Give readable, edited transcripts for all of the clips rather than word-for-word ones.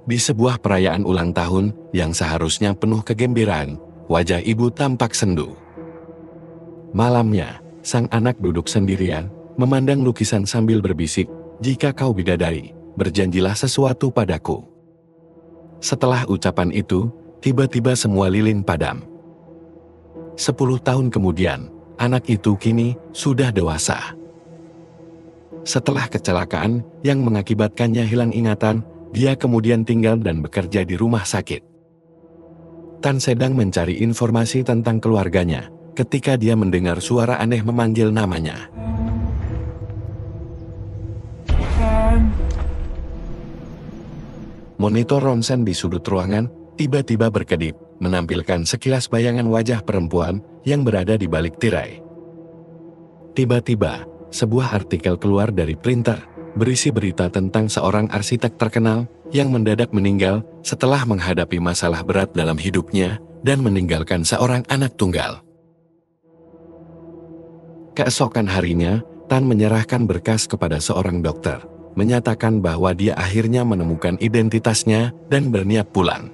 Di sebuah perayaan ulang tahun yang seharusnya penuh kegembiraan, wajah ibu tampak sendu. Malamnya, sang anak duduk sendirian, memandang lukisan sambil berbisik, "Jika kau bidadari, berjanjilah sesuatu padaku." Setelah ucapan itu, tiba-tiba semua lilin padam. 10 tahun kemudian, anak itu kini sudah dewasa. Setelah kecelakaan yang mengakibatkannya hilang ingatan, dia kemudian tinggal dan bekerja di rumah sakit. Tan sedang mencari informasi tentang keluarganya, ketika dia mendengar suara aneh memanggil namanya. Monitor ronsen di sudut ruangan tiba-tiba berkedip, menampilkan sekilas bayangan wajah perempuan yang berada di balik tirai. Tiba-tiba, sebuah artikel keluar dari printer, berisi berita tentang seorang arsitek terkenal yang mendadak meninggal setelah menghadapi masalah berat dalam hidupnya dan meninggalkan seorang anak tunggal. Keesokan harinya, Tan menyerahkan berkas kepada seorang dokter, menyatakan bahwa dia akhirnya menemukan identitasnya dan berniat pulang.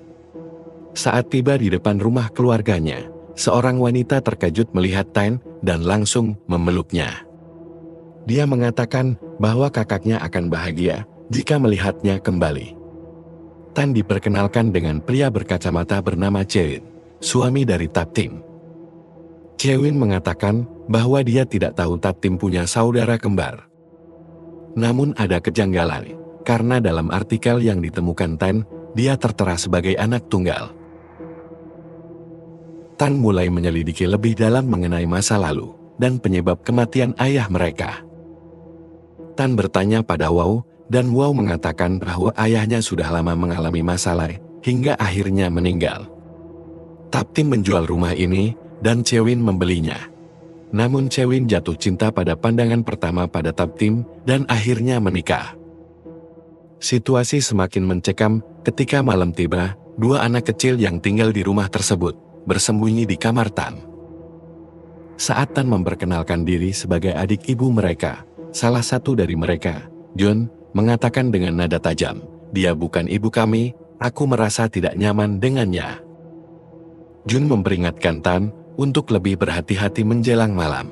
Saat tiba di depan rumah keluarganya, seorang wanita terkejut melihat Tan dan langsung memeluknya. Dia mengatakan bahwa kakaknya akan bahagia jika melihatnya kembali. Tan diperkenalkan dengan pria berkacamata bernama Chewin, suami dari Taptim. Chewin mengatakan bahwa dia tidak tahu Taptim punya saudara kembar. Namun ada kejanggalan, karena dalam artikel yang ditemukan Tan, dia tertera sebagai anak tunggal. Tan mulai menyelidiki lebih dalam mengenai masa lalu dan penyebab kematian ayah mereka. Tan bertanya pada Wow, dan Wow mengatakan bahwa ayahnya sudah lama mengalami masalah, hingga akhirnya meninggal. Taptim menjual rumah ini, dan Chewin membelinya. Namun Chewin jatuh cinta pada pandangan pertama pada Taptim, dan akhirnya menikah. Situasi semakin mencekam ketika malam tiba, dua anak kecil yang tinggal di rumah tersebut, bersembunyi di kamar Tan. Saat Tan memperkenalkan diri sebagai adik ibu mereka, salah satu dari mereka, Jun, mengatakan dengan nada tajam, "Dia bukan ibu kami, aku merasa tidak nyaman dengannya." Jun memperingatkan Tan untuk lebih berhati-hati menjelang malam.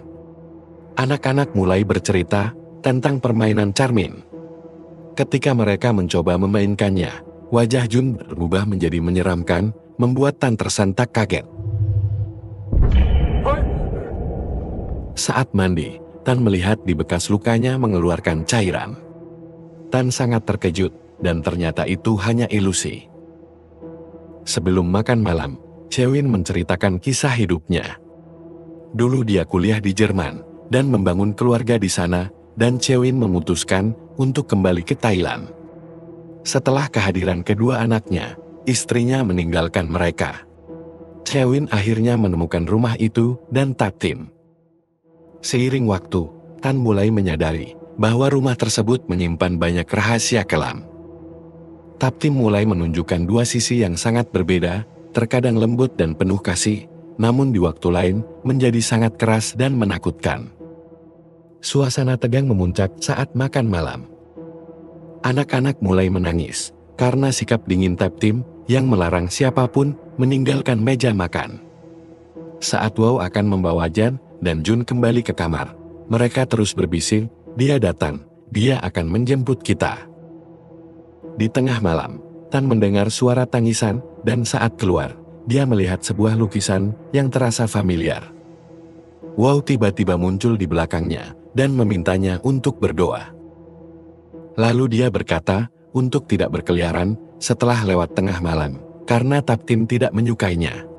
Anak-anak mulai bercerita tentang permainan Charmin. Ketika mereka mencoba memainkannya, wajah Jun berubah menjadi menyeramkan, membuat Tan tersentak kaget. Saat mandi, Tan melihat di bekas lukanya mengeluarkan cairan. Tan sangat terkejut, dan ternyata itu hanya ilusi. Sebelum makan malam, Chewin menceritakan kisah hidupnya. Dulu dia kuliah di Jerman, dan membangun keluarga di sana, dan Chewin memutuskan untuk kembali ke Thailand. Setelah kehadiran kedua anaknya, istrinya meninggalkan mereka. Chewin akhirnya menemukan rumah itu dan Taptim. Seiring waktu, Tan mulai menyadari bahwa rumah tersebut menyimpan banyak rahasia kelam. Taptim mulai menunjukkan dua sisi yang sangat berbeda, terkadang lembut dan penuh kasih, namun di waktu lain menjadi sangat keras dan menakutkan. Suasana tegang memuncak saat makan malam. Anak-anak mulai menangis karena sikap dingin Taptim yang melarang siapapun meninggalkan meja makan. Saat Wow akan membawa Jan dan Jun kembali ke kamar, mereka terus berbisik, "Dia datang, dia akan menjemput kita." Di tengah malam, Tan mendengar suara tangisan, dan saat keluar, dia melihat sebuah lukisan yang terasa familiar. Wow tiba-tiba muncul di belakangnya, dan memintanya untuk berdoa. Lalu dia berkata, untuk tidak berkeliaran setelah lewat tengah malam, karena Taptim tidak menyukainya.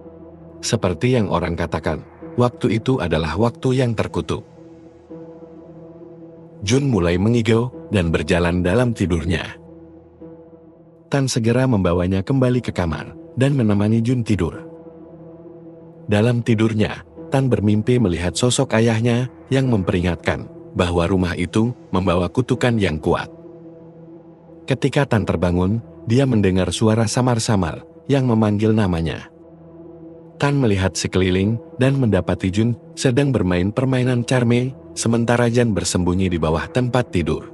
Seperti yang orang katakan, waktu itu adalah waktu yang terkutuk. Jun mulai mengigau dan berjalan dalam tidurnya. Tan segera membawanya kembali ke kamar dan menemani Jun tidur. Dalam tidurnya, Tan bermimpi melihat sosok ayahnya yang memperingatkan bahwa rumah itu membawa kutukan yang kuat. Ketika Tan terbangun, dia mendengar suara samar-samar yang memanggil namanya. Tan melihat sekeliling dan mendapati Jun sedang bermain permainan Charme, sementara Jan bersembunyi di bawah tempat tidur.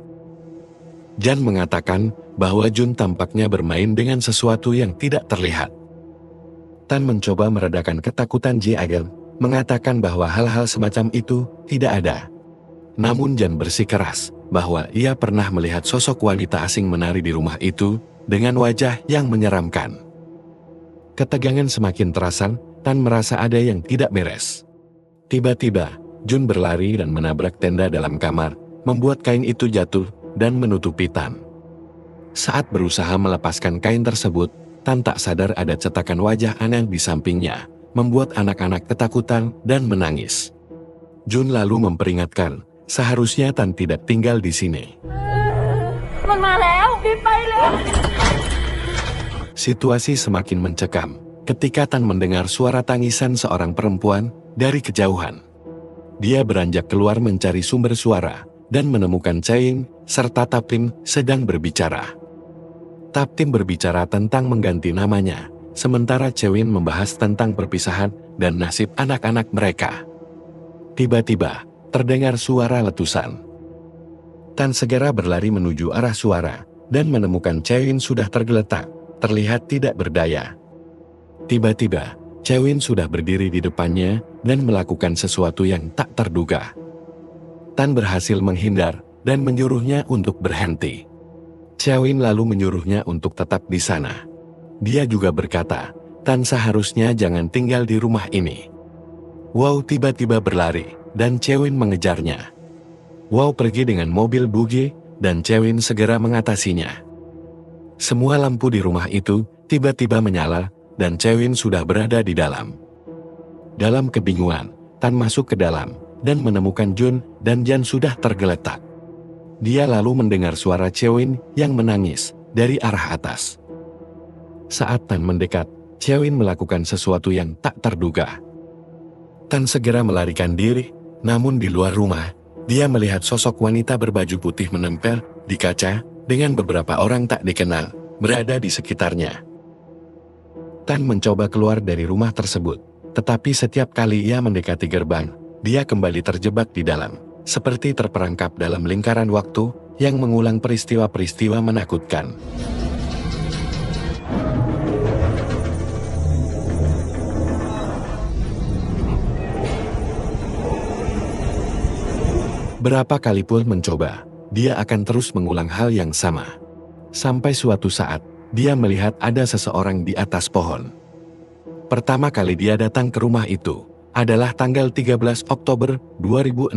Jan mengatakan bahwa Jun tampaknya bermain dengan sesuatu yang tidak terlihat. Tan mencoba meredakan ketakutan Jaeger, mengatakan bahwa hal-hal semacam itu tidak ada. Namun Jan bersikeras bahwa ia pernah melihat sosok wanita asing menari di rumah itu dengan wajah yang menyeramkan. Ketegangan semakin terasa, Tan merasa ada yang tidak beres. Tiba-tiba, Jun berlari dan menabrak tenda dalam kamar, membuat kain itu jatuh dan menutupi Tan. Saat berusaha melepaskan kain tersebut, Tan tak sadar ada cetakan wajah aneh di sampingnya, membuat anak-anak ketakutan dan menangis. Jun lalu memperingatkan, seharusnya Tan tidak tinggal di sini. Situasi semakin mencekam ketika Tan mendengar suara tangisan seorang perempuan dari kejauhan. Dia beranjak keluar mencari sumber suara dan menemukan Chaewin serta Taptim sedang berbicara. Taptim berbicara tentang mengganti namanya, sementara Chaewin membahas tentang perpisahan dan nasib anak-anak mereka. Tiba-tiba, terdengar suara letusan. Tan segera berlari menuju arah suara dan menemukan Chaewin sudah tergeletak, terlihat tidak berdaya. Tiba-tiba, Chaewin sudah berdiri di depannya dan melakukan sesuatu yang tak terduga. Tan berhasil menghindar dan menyuruhnya untuk berhenti. Chaewin lalu menyuruhnya untuk tetap di sana. Dia juga berkata, Tan seharusnya jangan tinggal di rumah ini. Wow tiba-tiba berlari, dan Chaewin mengejarnya. Wow pergi dengan mobil buggy, dan Chaewin segera mengatasinya. Semua lampu di rumah itu tiba-tiba menyala, dan Chaewin sudah berada di dalam. Dalam kebingungan, Tan masuk ke dalam, dan menemukan Jun dan Jan sudah tergeletak. Dia lalu mendengar suara Chaewin yang menangis dari arah atas. Saat Tan mendekat, Chaewin melakukan sesuatu yang tak terduga. Tan segera melarikan diri, namun di luar rumah, dia melihat sosok wanita berbaju putih menempel di kaca dengan beberapa orang tak dikenal berada di sekitarnya. Tan mencoba keluar dari rumah tersebut, tetapi setiap kali ia mendekati gerbang, dia kembali terjebak di dalam. Seperti terperangkap dalam lingkaran waktu yang mengulang peristiwa-peristiwa menakutkan. Berapa kali pun mencoba, dia akan terus mengulang hal yang sama. Sampai suatu saat, dia melihat ada seseorang di atas pohon. Pertama kali dia datang ke rumah itu adalah tanggal 13 Oktober 2016.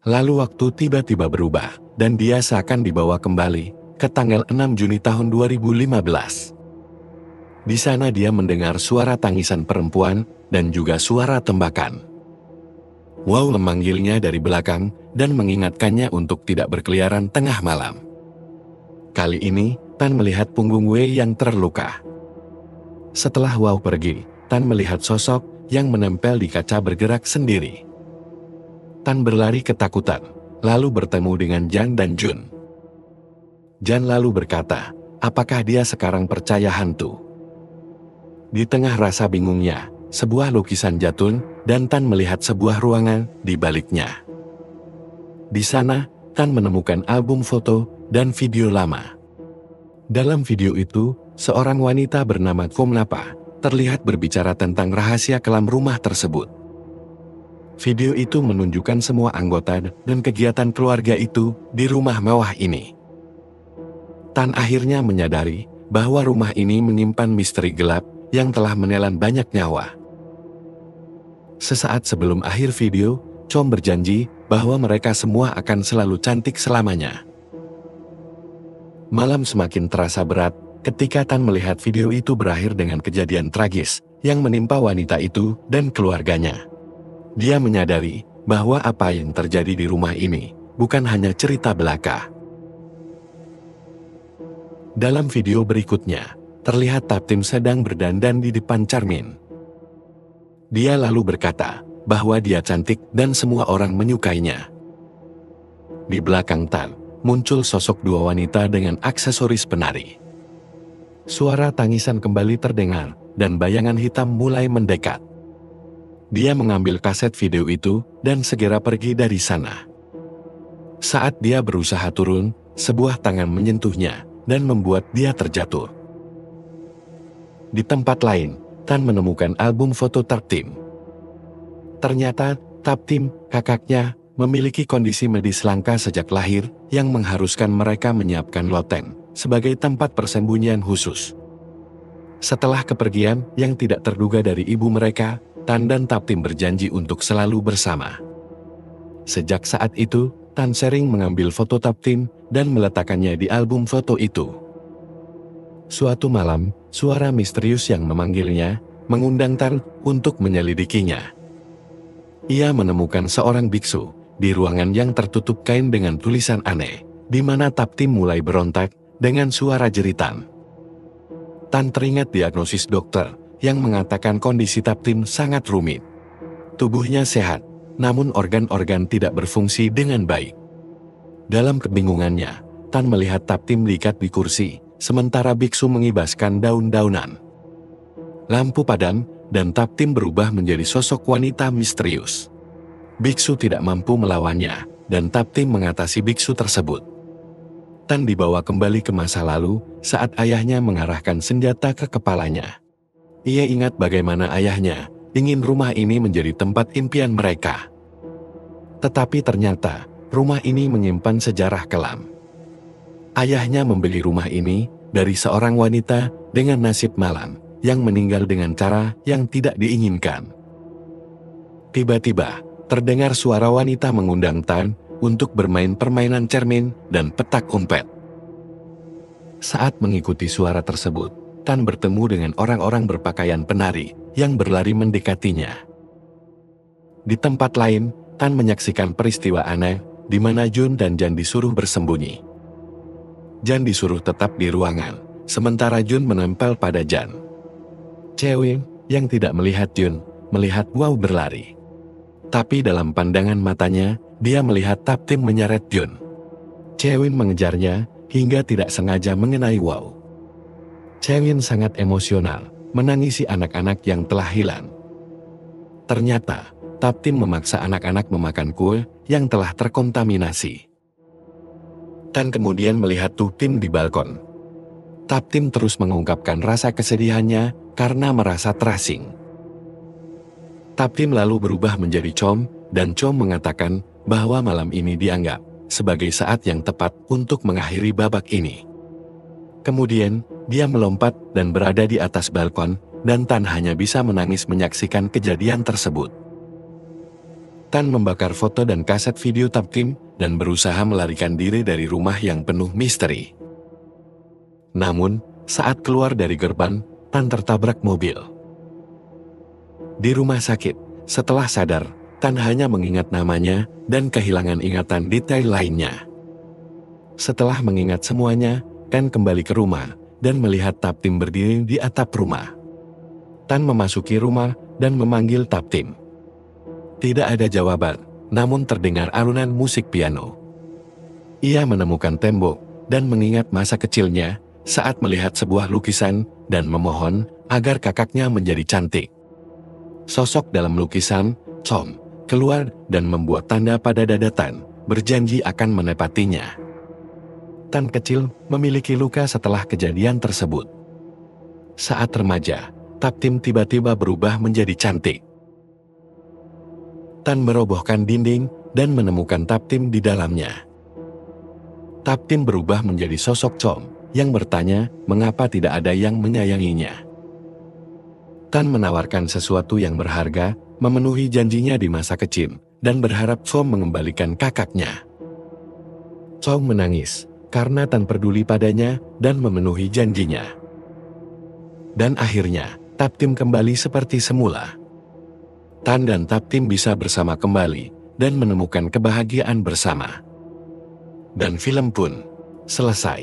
Lalu waktu tiba-tiba berubah, dan dia seakan dibawa kembali ke tanggal 6 Juni tahun 2015. Di sana dia mendengar suara tangisan perempuan dan juga suara tembakan. Wow memanggilnya dari belakang dan mengingatkannya untuk tidak berkeliaran tengah malam. Kali ini, Tan melihat punggung Wei yang terluka. Setelah Wow pergi, Tan melihat sosok yang menempel di kaca bergerak sendiri. Tan berlari ketakutan, lalu bertemu dengan Jan dan Jun. Jan lalu berkata, apakah dia sekarang percaya hantu? Di tengah rasa bingungnya, sebuah lukisan jatuh, dan Tan melihat sebuah ruangan di baliknya. Di sana, Tan menemukan album foto dan video lama. Dalam video itu, seorang wanita bernama Komnapa terlihat berbicara tentang rahasia kelam rumah tersebut. Video itu menunjukkan semua anggota dan kegiatan keluarga itu di rumah mewah ini. Tan akhirnya menyadari bahwa rumah ini menyimpan misteri gelap yang telah menelan banyak nyawa. Sesaat sebelum akhir video, Chom berjanji bahwa mereka semua akan selalu cantik selamanya. Malam semakin terasa berat ketika Tan melihat video itu berakhir dengan kejadian tragis yang menimpa wanita itu dan keluarganya. Dia menyadari bahwa apa yang terjadi di rumah ini bukan hanya cerita belaka. Dalam video berikutnya, terlihat Taptim sedang berdandan di depan cermin. Dia lalu berkata bahwa dia cantik dan semua orang menyukainya. Di belakang Tan, muncul sosok dua wanita dengan aksesoris penari. Suara tangisan kembali terdengar, dan bayangan hitam mulai mendekat. Dia mengambil kaset video itu, dan segera pergi dari sana. Saat dia berusaha turun, sebuah tangan menyentuhnya dan membuat dia terjatuh. Di tempat lain, Tan menemukan album foto Taptim. Ternyata, Taptim, kakaknya, memiliki kondisi medis langka sejak lahir yang mengharuskan mereka menyiapkan loteng sebagai tempat persembunyian khusus. Setelah kepergian yang tidak terduga dari ibu mereka, Tan dan Taptim berjanji untuk selalu bersama. Sejak saat itu, Tan sering mengambil foto Taptim dan meletakkannya di album foto itu. Suatu malam, suara misterius yang memanggilnya mengundang Tan untuk menyelidikinya. Ia menemukan seorang biksu di ruangan yang tertutup kain dengan tulisan aneh, di mana Taptim mulai berontak dengan suara jeritan. Tan teringat diagnosis dokter yang mengatakan kondisi Taptim sangat rumit. Tubuhnya sehat, namun organ-organ tidak berfungsi dengan baik. Dalam kebingungannya, Tan melihat Taptim diikat di kursi, sementara biksu mengibaskan daun-daunan. Lampu padam, dan Taptim berubah menjadi sosok wanita misterius. Biksu tidak mampu melawannya, dan Taptim mengatasi biksu tersebut. Tan dibawa kembali ke masa lalu saat ayahnya mengarahkan senjata ke kepalanya. Ia ingat bagaimana ayahnya ingin rumah ini menjadi tempat impian mereka. Tetapi ternyata, rumah ini menyimpan sejarah kelam. Ayahnya membeli rumah ini dari seorang wanita dengan nasib malang, yang meninggal dengan cara yang tidak diinginkan. Tiba-tiba, terdengar suara wanita mengundang Tan untuk bermain permainan cermin dan petak umpet. Saat mengikuti suara tersebut, Tan bertemu dengan orang-orang berpakaian penari yang berlari mendekatinya. Di tempat lain, Tan menyaksikan peristiwa aneh di mana Jun dan Jan disuruh bersembunyi. Jan disuruh tetap di ruangan, sementara Jun menempel pada Jan. Chewin, yang tidak melihat Jun, melihat Wow berlari. Tapi dalam pandangan matanya, dia melihat Taptim menyeret Jun. Chewin mengejarnya, hingga tidak sengaja mengenai Wow. Chewin sangat emosional, menangisi anak-anak yang telah hilang. Ternyata, Taptim memaksa anak-anak memakan kue yang telah terkontaminasi. Tan kemudian melihat Taptim di balkon. Taptim terus mengungkapkan rasa kesedihannya karena merasa terasing. Taptim lalu berubah menjadi Chom, dan Chom mengatakan bahwa malam ini dianggap sebagai saat yang tepat untuk mengakhiri babak ini. Kemudian, dia melompat dan berada di atas balkon, dan Tan hanya bisa menangis menyaksikan kejadian tersebut. Tan membakar foto dan kaset video Taptim dan berusaha melarikan diri dari rumah yang penuh misteri. Namun, saat keluar dari gerbang, Tan tertabrak mobil. Di rumah sakit, setelah sadar, Tan hanya mengingat namanya dan kehilangan ingatan detail lainnya. Setelah mengingat semuanya, Tan kembali ke rumah dan melihat Taptim berdiri di atap rumah. Tan memasuki rumah dan memanggil Taptim. Tidak ada jawaban, namun terdengar alunan musik piano. Ia menemukan tembok dan mengingat masa kecilnya saat melihat sebuah lukisan dan memohon agar kakaknya menjadi cantik. Sosok dalam lukisan, Chom, keluar dan membuat tanda pada dada Tan, berjanji akan menepatinya. Tan kecil memiliki luka setelah kejadian tersebut. Saat remaja, Taptim tiba-tiba berubah menjadi cantik. Tan merobohkan dinding dan menemukan Taptim di dalamnya. Taptim berubah menjadi sosok Chom yang bertanya mengapa tidak ada yang menyayanginya. Tan menawarkan sesuatu yang berharga, memenuhi janjinya di masa kecil, dan berharap Chom mengembalikan kakaknya. Chom menangis karena Tan peduli padanya dan memenuhi janjinya. Dan akhirnya, Taptim kembali seperti semula. Tan dan Taptim bisa bersama kembali dan menemukan kebahagiaan bersama. Dan film pun selesai.